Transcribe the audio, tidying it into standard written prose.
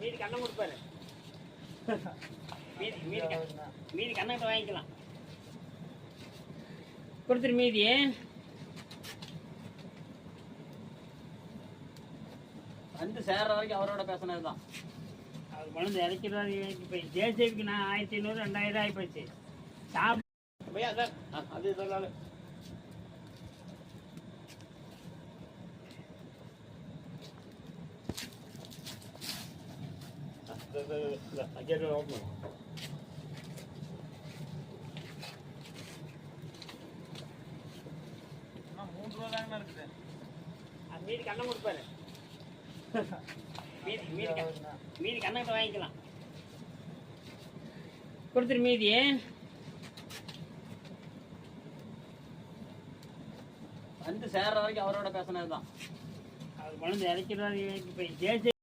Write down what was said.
மீதி கண்ணை கொடுப்பாரு. மீதி கண்ணை வாங்கிக்கலாம். கொடுத்துரு மீதி. வந்து சேர்ற வரைக்கும் அவரோட பேசினது தான். அவர் குழந்தை இறக்கிறாரு. இப்போ ஜேசிபிக்கு நான் 1500 2000 ஆகி போச்சு. பையா சார் அது சொல்லாலும் ₹3 தாங்க இருக்குது. மீதி கண்ணை கொடுப்பாரு. மீதி கண்ணை வாங்கிக்கலாம். கொடுத்துரு மீதி. வந்து சேர்ற வரைக்கும் அவரோட பேசினது தான். அவர் குழந்தை இறக்கிறாரு. இப்போ ஜேசி